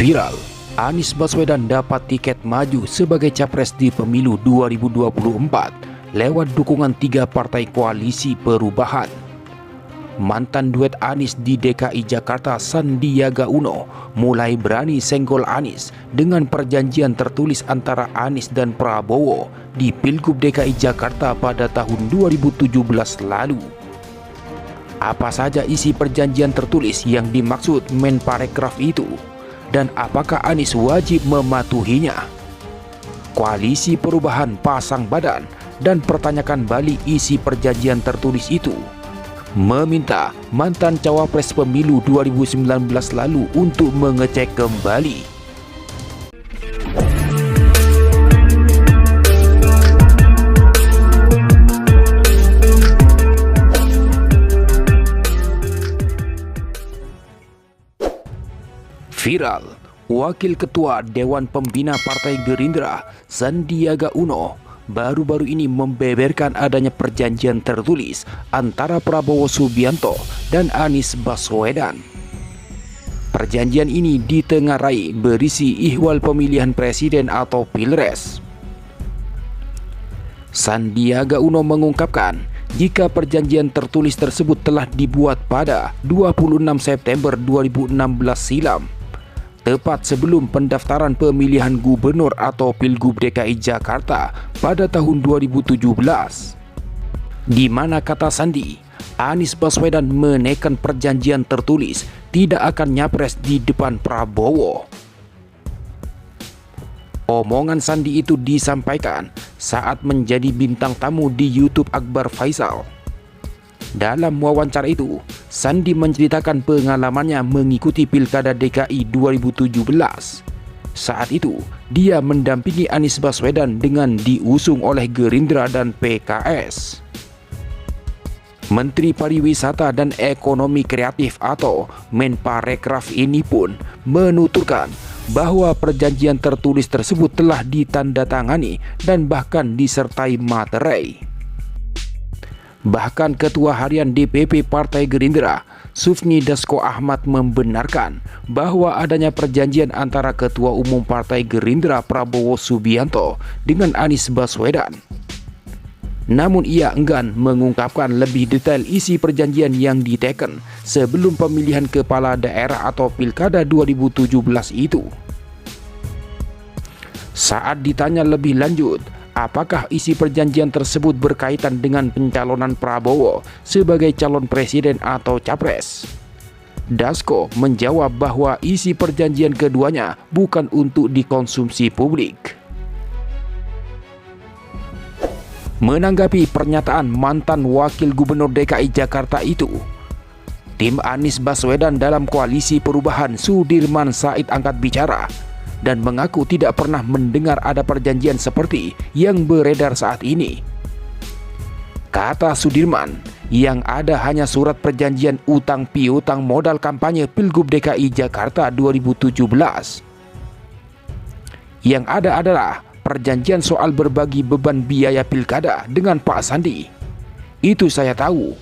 Viral, Anies Baswedan dapat tiket maju sebagai capres di pemilu 2024 lewat dukungan 3 partai koalisi perubahan. Mantan duet Anies di DKI Jakarta Sandiaga Uno mulai berani senggol Anies dengan perjanjian tertulis antara Anies dan Prabowo di Pilgub DKI Jakarta pada tahun 2017 lalu. Apa saja isi perjanjian tertulis yang dimaksud Menparekraf itu? Dan apakah Anies wajib mematuhinya? Koalisi Perubahan pasang badan dan pertanyakan balik isi perjanjian tertulis itu, meminta mantan cawapres pemilu 2019 lalu untuk mengecek kembali. Viral, Wakil Ketua Dewan Pembina Partai Gerindra Sandiaga Uno baru-baru ini membeberkan adanya perjanjian tertulis antara Prabowo Subianto dan Anies Baswedan. Perjanjian ini ditengarai berisi ihwal pemilihan presiden atau Pilpres. Sandiaga Uno mengungkapkan jika perjanjian tertulis tersebut telah dibuat pada 26 September 2016 silam, tepat sebelum pendaftaran pemilihan gubernur atau Pilgub DKI Jakarta pada tahun 2017, di mana kata Sandi, Anies Baswedan menekan perjanjian tertulis tidak akan nyapres di depan Prabowo. Omongan Sandi itu disampaikan saat menjadi bintang tamu di YouTube Akbar Faisal. Dalam wawancara itu, Sandi menceritakan pengalamannya mengikuti Pilkada DKI 2017. Saat itu, dia mendampingi Anies Baswedan dengan diusung oleh Gerindra dan PKS. Menteri Pariwisata dan Ekonomi Kreatif atau Menparekraf ini pun menuturkan bahwa perjanjian tertulis tersebut telah ditandatangani dan bahkan disertai materai. Bahkan Ketua Harian DPP Partai Gerindra, Sufmi Dasko Ahmad membenarkan bahwa adanya perjanjian antara Ketua Umum Partai Gerindra Prabowo Subianto dengan Anies Baswedan. Namun ia enggan mengungkapkan lebih detail isi perjanjian yang diteken sebelum pemilihan kepala daerah atau Pilkada 2017 itu. Saat ditanya lebih lanjut, apakah isi perjanjian tersebut berkaitan dengan pencalonan Prabowo sebagai calon presiden atau capres, Dasko menjawab bahwa isi perjanjian keduanya bukan untuk dikonsumsi publik. Menanggapi pernyataan mantan Wakil Gubernur DKI Jakarta itu, tim Anies Baswedan dalam Koalisi Perubahan Sudirman Said angkat bicara dan mengaku tidak pernah mendengar ada perjanjian seperti yang beredar saat ini. Kata Sudirman, yang ada hanya surat perjanjian utang piutang modal kampanye Pilgub DKI Jakarta 2017. Yang ada adalah perjanjian soal berbagi beban biaya pilkada dengan Pak Sandi. Itu saya tahu.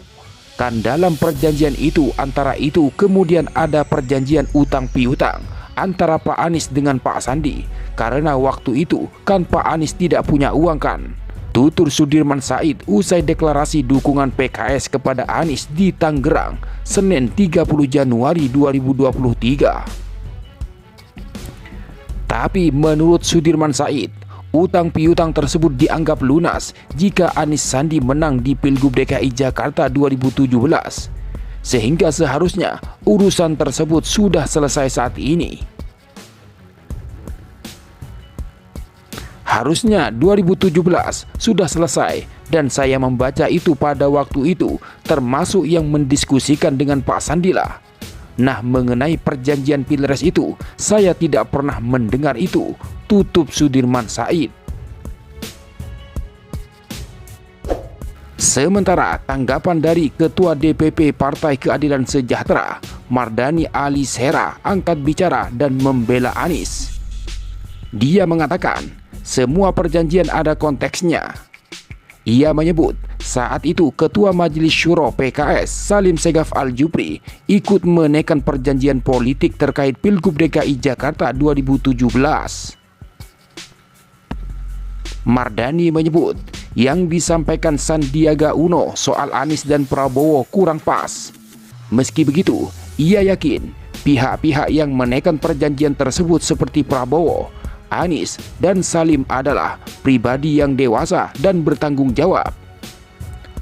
Kan dalam perjanjian itu antara itu kemudian ada perjanjian utang piutang antara Pak Anies dengan Pak Sandi, karena waktu itu kan Pak Anies tidak punya uang kan, tutur Sudirman Said usai deklarasi dukungan PKS kepada Anies di Tangerang, Senin 30 Januari 2023. Tapi menurut Sudirman Said, utang piutang tersebut dianggap lunas jika Anies Sandi menang di Pilgub DKI Jakarta 2017. Sehingga seharusnya urusan tersebut sudah selesai saat ini. Harusnya 2017 sudah selesai dan saya membaca itu pada waktu itu, termasuk yang mendiskusikan dengan Pak Sandila. Nah, mengenai perjanjian Pilpres itu, saya tidak pernah mendengar itu, tutup Sudirman Said. Sementara tanggapan dari Ketua DPP Partai Keadilan Sejahtera, Mardani Alisera, angkat bicara dan membela Anies. Dia mengatakan, semua perjanjian ada konteksnya. Ia menyebut saat itu Ketua Majelis Syuro PKS Salim Segaf Al-Jupri ikut menekan perjanjian politik terkait Pilgub DKI Jakarta 2017. Mardani menyebut yang disampaikan Sandiaga Uno soal Anies dan Prabowo kurang pas. Meski begitu, ia yakin pihak-pihak yang menekan perjanjian tersebut seperti Prabowo, Anies, dan Salim adalah pribadi yang dewasa dan bertanggung jawab.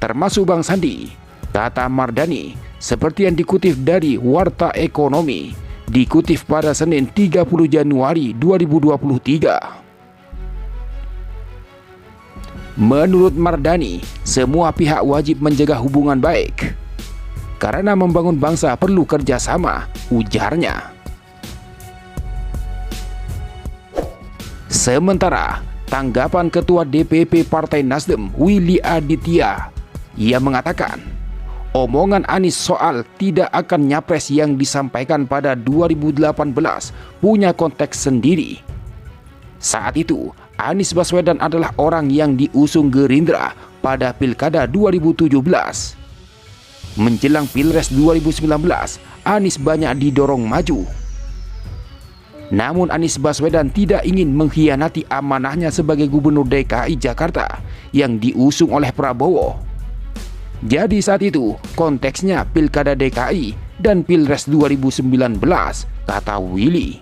Termasuk Bang Sandi, kata Mardani, seperti yang dikutip dari Warta Ekonomi, dikutip pada Senin 30 Januari 2023. Menurut Mardani, semua pihak wajib menjaga hubungan baik. Karena membangun bangsa perlu kerjasama, ujarnya. Sementara, tanggapan Ketua DPP Partai Nasdem Willy Aditya, ia mengatakan, omongan Anies soal tidak akan nyapres yang disampaikan pada 2018 punya konteks sendiri. Saat itu, Anies Baswedan adalah orang yang diusung Gerindra pada Pilkada 2017. Menjelang Pilpres 2019, Anies banyak didorong maju. Namun Anies Baswedan tidak ingin mengkhianati amanahnya sebagai Gubernur DKI Jakarta yang diusung oleh Prabowo. Jadi saat itu konteksnya Pilkada DKI dan Pilpres 2019, kata Willy.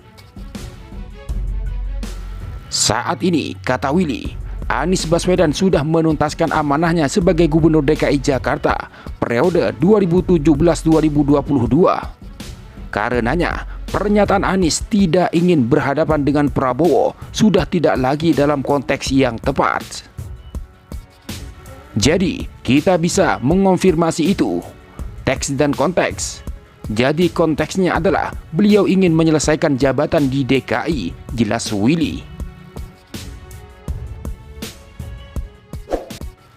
Saat ini, kata Willy, Anies Baswedan sudah menuntaskan amanahnya sebagai Gubernur DKI Jakarta periode 2017-2022. Karenanya, pernyataan Anies tidak ingin berhadapan dengan Prabowo sudah tidak lagi dalam konteks yang tepat. Jadi, kita bisa mengonfirmasi itu. Teks dan konteks. Jadi konteksnya adalah beliau ingin menyelesaikan jabatan di DKI, jelas Willy.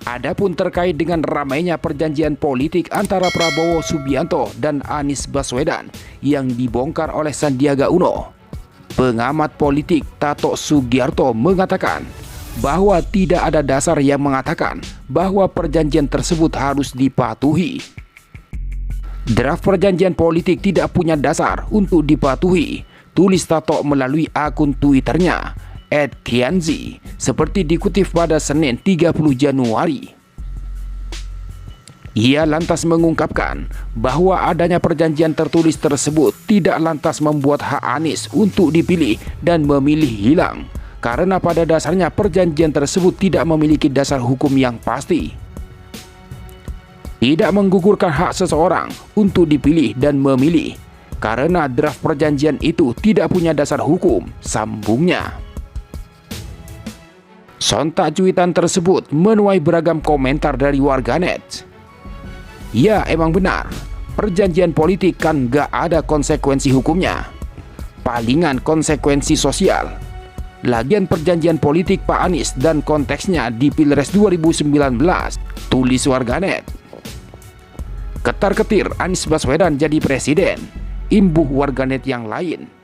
Adapun terkait dengan ramainya perjanjian politik antara Prabowo Subianto dan Anies Baswedan yang dibongkar oleh Sandiaga Uno, pengamat politik Tato Sugiarto mengatakan bahwa tidak ada dasar yang mengatakan bahwa perjanjian tersebut harus dipatuhi. Draft perjanjian politik tidak punya dasar untuk dipatuhi, tulis Tato melalui akun Twitternya @kianzi, seperti dikutip pada Senin 30 Januari. Ia lantas mengungkapkan bahwa adanya perjanjian tertulis tersebut tidak lantas membuat hak Anies untuk dipilih dan memilih hilang, karena pada dasarnya perjanjian tersebut tidak memiliki dasar hukum yang pasti. Tidak menggugurkan hak seseorang untuk dipilih dan memilih, karena draft perjanjian itu tidak punya dasar hukum, sambungnya. Sontak cuitan tersebut menuai beragam komentar dari warganet. Ya, emang benar, perjanjian politik kan gak ada konsekuensi hukumnya, palingan konsekuensi sosial. Lagian perjanjian politik Pak Anies dan konteksnya di Pilpres 2019, tulis warganet. Ketar-ketir Anies Baswedan jadi presiden, imbuh warganet yang lain.